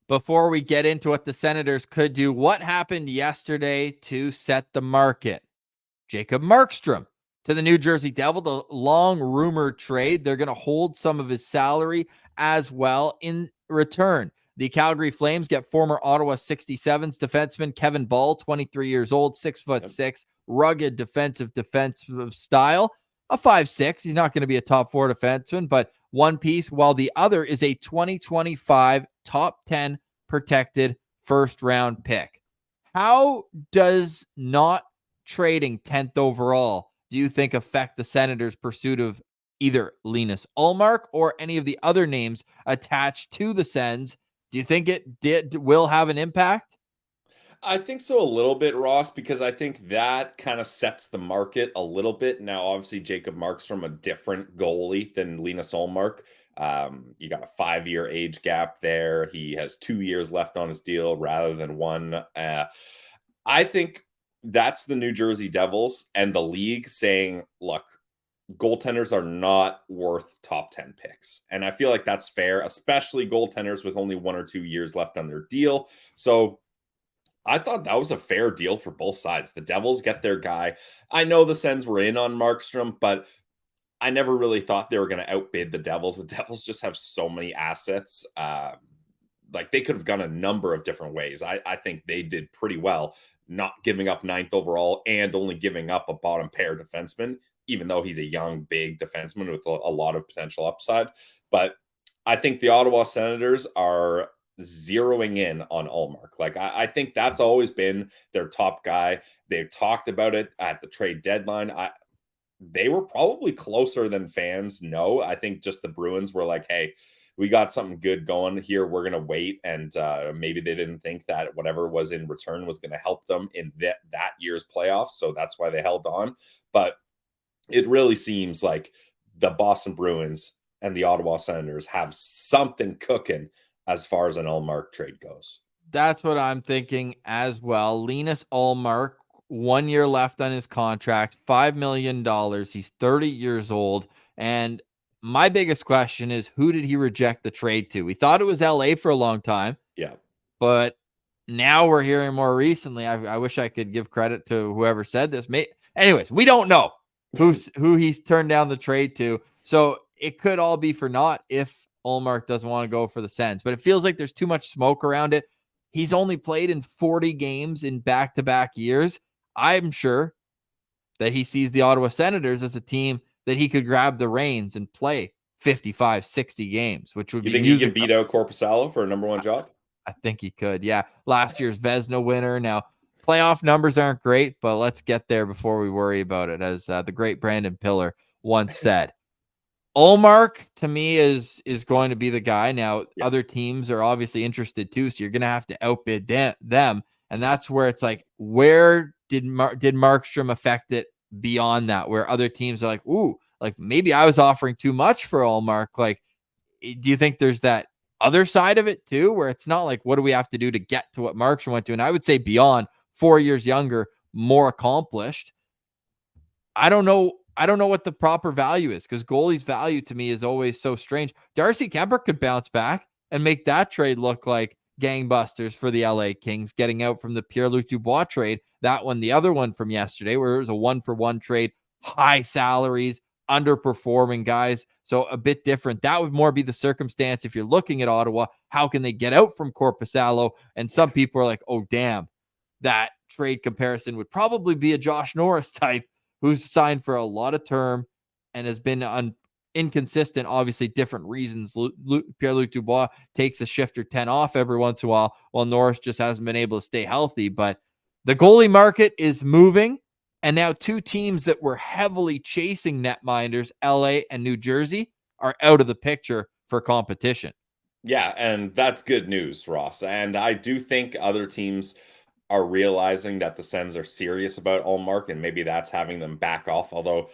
Before we get into what the Senators could do, what happened yesterday to set the market? Jacob Markstrom to the New Jersey Devil, the long rumored trade. They're going to hold some of his salary as well in return. The Calgary Flames get former Ottawa 67s defenseman Kevin Ball, 23 years old, 6'6", rugged defensive style, a 5'6". He's not going to be a top four defenseman, but one piece, while the other is a 2025 top 10 protected first round pick. How does not trading 10th overall, do you think, affect the Senators' pursuit of either Linus Ullmark or any of the other names attached to the Sens? Do you think it will have an impact? I think so a little bit, Ross, because I think that kind of sets the market a little bit. Now, obviously, Jacob Markstrom a different goalie than Linus Ullmark. You got a 5-year age gap there. He has 2 years left on his deal rather than one. I think that's the New Jersey Devils and the league saying, look, goaltenders are not worth top 10 picks. And I feel like that's fair, especially goaltenders with only 1 or 2 years left on their deal. So I thought that was a fair deal for both sides. The Devils get their guy. I know the Sens were in on Markstrom, but I never really thought they were going to outbid the Devils. The Devils just have so many assets. Like they could have gone a number of different ways. I think they did pretty well, not giving up 9th overall and only giving up a bottom pair defenseman, even though he's a young, big defenseman with a lot of potential upside. But I think the Ottawa Senators are zeroing in on Ullmark. Like I think that's always been their top guy. They've talked about it at the trade deadline. They were probably closer than fans know. I think just the Bruins were like, hey, we got something good going here. We're going to wait. And maybe they didn't think that whatever was in return was going to help them in that year's playoffs. So that's why they held on. But it really seems like the Boston Bruins and the Ottawa Senators have something cooking as far as an Ullmark trade goes. That's what I'm thinking as well. Linus Ullmark, 1 year left on his contract, $5 million. He's 30 years old. And my biggest question is, who did he reject the trade to? We thought it was LA for a long time. Yeah. But now we're hearing more recently. I wish I could give credit to whoever said this. Anyways, we don't know who he's turned down the trade to. So it could all be for naught if Ullmark doesn't want to go for the Sens. But it feels like there's too much smoke around it. He's only played in 40 games in back-to-back years. I'm sure that he sees the Ottawa Senators as a team that he could grab the reins and play 55, 60 games, which would You be think he can beat out Korpisalo for a number one job? I think he could. Yeah. Last year's Vezina winner. Now, playoff numbers aren't great, but let's get there before we worry about it, as the great Brandon Pillar once said. Ullmark, to me, is going to be the guy. Now, Yeah. other teams are obviously interested too, so you're going to have to outbid them. And that's where it's like, where did Markstrom affect it beyond that, where other teams are like, ooh, like maybe I was offering too much for Ullmark. Like, do you think there's that other side of it too, where it's not like, what do we have to do to get to what Markstrom went to? And I would say beyond, 4 years younger, more accomplished. I don't know what the proper value is, because goalie's value to me is always so strange. Darcy Kuemper could bounce back and make that trade look like gangbusters for the LA Kings, getting out from the Pierre-Luc Dubois trade. That one, the other one from yesterday, where it was a 1-for-1 trade, high salaries, underperforming guys. So a bit different. That would more be the circumstance if you're looking at Ottawa. How can they get out from Korpisalo? And some people are like, oh, damn, that trade comparison would probably be a Josh Norris type, who's signed for a lot of term and has been inconsistent, obviously different reasons. Pierre-Luc Dubois takes a shift or 10 off every once in a while Norris just hasn't been able to stay healthy. But the goalie market is moving, and now two teams that were heavily chasing netminders, LA and New Jersey, are out of the picture for competition. Yeah, and that's good news, Ross. And I do think other teams are realizing that the Sens are serious about Ullmark, and maybe that's having them back off. Although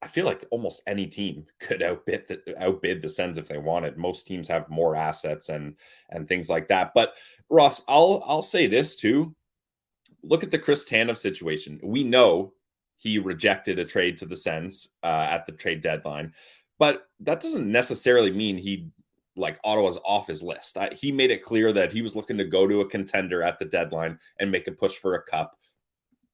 I feel like almost any team could outbid the Sens if they wanted. Most teams have more assets and things like that. But Ross, I'll say this too. Look at the Chris Tanev situation. We know he rejected a trade to the Sens at the trade deadline, but that doesn't necessarily mean he like Ottawa's off his list. He made it clear that he was looking to go to a contender at the deadline and make a push for a cup.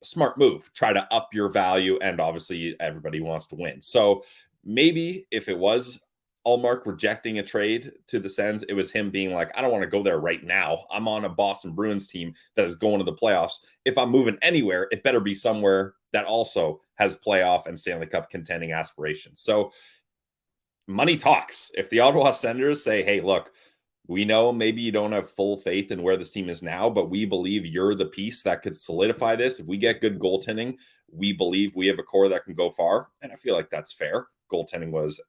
Smart move. Try to up your value, and obviously everybody wants to win. So maybe if it was Ullmark rejecting a trade to the Sens, it was him being like, I don't want to go there right now. I'm on a Boston Bruins team that is going to the playoffs. If I'm moving anywhere, it better be somewhere that also has playoff and Stanley Cup contending aspirations. So money talks. If the Ottawa Senators say, hey, look, we know maybe you don't have full faith in where this team is now, but we believe you're the piece that could solidify this. If we get good goaltending, we believe we have a core that can go far. And I feel like that's fair. Goaltending was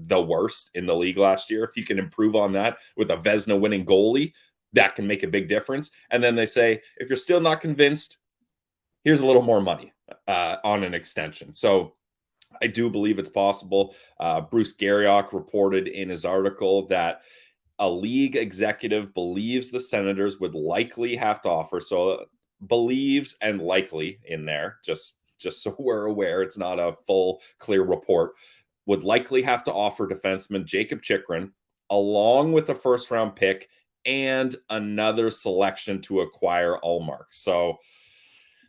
the worst in the league last year. If you can improve on that with a Vezina winning goalie, that can make a big difference. And then they say, if you're still not convinced, here's a little more money on an extension. So I do believe it's possible. Bruce Garriock reported in his article that a league executive believes the Senators would likely have to offer. So believes and likely in there, just so we're aware, it's not a full clear report, would likely have to offer defenseman Jacob Chychrun along with a first round pick and another selection to acquire Ullmark. So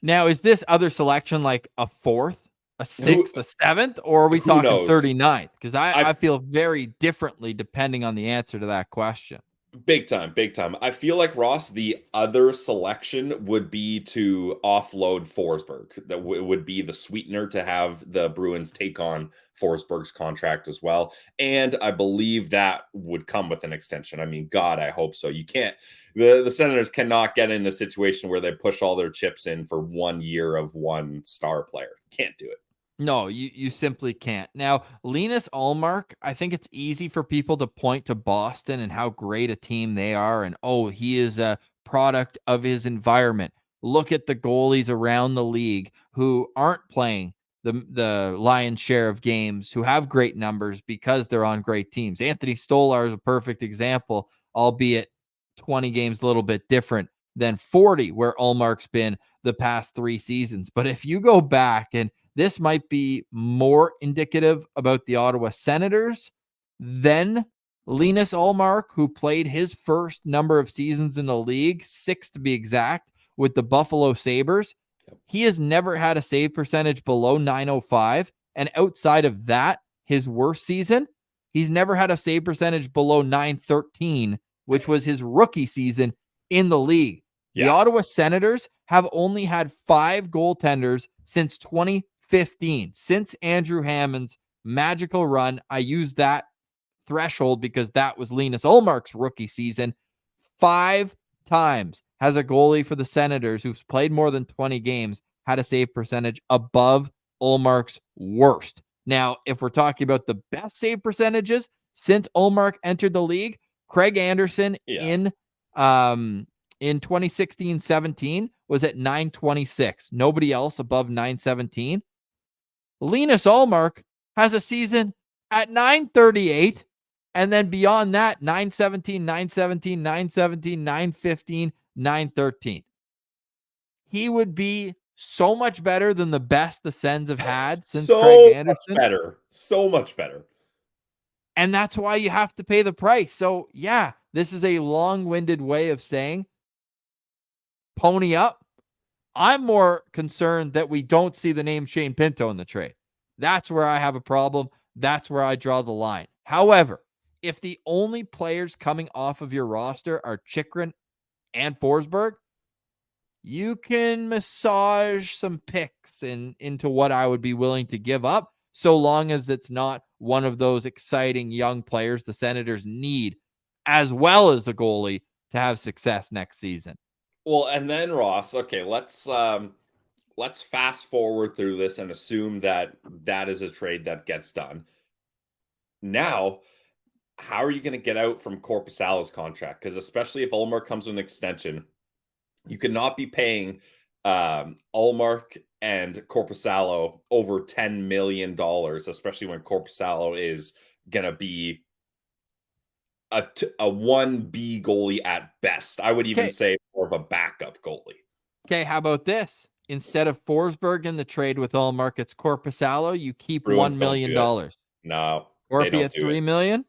now, is this other selection like a fourth, a sixth, a seventh, or are we talking knows? 39th? Because I feel very differently depending on the answer to that question. Big time, big time. I feel like, Ross, the other selection would be to offload Forsberg. That would be the sweetener to have the Bruins take on Forsberg's contract as well. And I believe that would come with an extension. I mean, God, I hope so. You can't, the Senators cannot get in a situation where they push all their chips in for 1 year of one star player. Can't do it. No, you simply can't. Now, Linus Ullmark, I think it's easy for people to point to Boston and how great a team they are. And, oh, he is a product of his environment. Look at the goalies around the league who aren't playing the lion's share of games, who have great numbers because they're on great teams. Anthony Stolar is a perfect example, albeit 20 games a little bit different than 40, where Ullmark's been the past 3 seasons. But if you go back, and this might be more indicative about the Ottawa Senators than Linus Ullmark, who played his first number of seasons in the league, 6 to be exact, with the Buffalo Sabres. He has never had a save percentage below .905. And outside of that, his worst season, he's never had a save percentage below .913, which was his rookie season in the league. The Ottawa Senators have only had 5 goaltenders since 2015, since Andrew Hammond's magical run. I use that threshold because that was Linus Ullmark's rookie season. 5 times has a goalie for the Senators who's played more than 20 games had a save percentage above Ullmark's worst. Now, if we're talking about the best save percentages since Ullmark entered the league, Craig Anderson in 2016-17 was at .926. Nobody else above .917. Linus Ullmark has a season at .938. And then beyond that, .917, .917, .917, .915, .913. He would be so much better than the best the Sens have had since Craig Anderson. So much better. And that's why you have to pay the price. So, yeah, this is a long-winded way of saying pony up. I'm more concerned that we don't see the name Shane Pinto in the trade. That's where I have a problem. That's where I draw the line. However, if the only players coming off of your roster are Chychrun and Forsberg, you can massage some picks into what I would be willing to give up, so long as it's not one of those exciting young players the Senators need, as well as a goalie, to have success next season. Well, and then, Ross, okay, let's fast forward through this and assume that is a trade that gets done. Now, how are you going to get out from Korpisalo's contract? Because especially if Ullmark comes with an extension, you cannot be paying Ullmark and Korpisalo over $10 million, especially when Korpisalo is going to be a 1B goalie at best. I would even say more of a backup goalie. Okay, how about this? Instead of Forsberg in the trade with Ullmark, it's Korpisalo. You keep Bruins $1 million. No, Korpi at $3 million.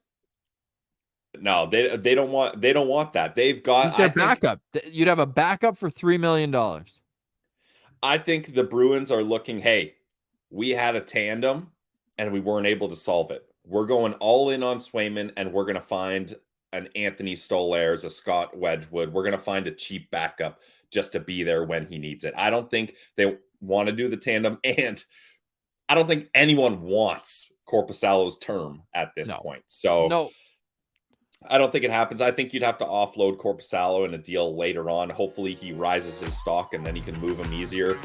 No, they don't want that. They've got, He's their backup. You'd have a backup for $3 million. I think the Bruins are looking, hey, we had a tandem and we weren't able to solve it. We're going all in on Swayman, and we're going to find an Anthony Stolarz, a Scott Wedgwood. We're going to find a cheap backup just to be there when he needs it. I don't think they want to do the tandem, and I don't think anyone wants Korpisalo's term at this point. So no. I don't think it happens. I think you'd have to offload Korpisalo in a deal later on. Hopefully he rises his stock and then you can move him easier.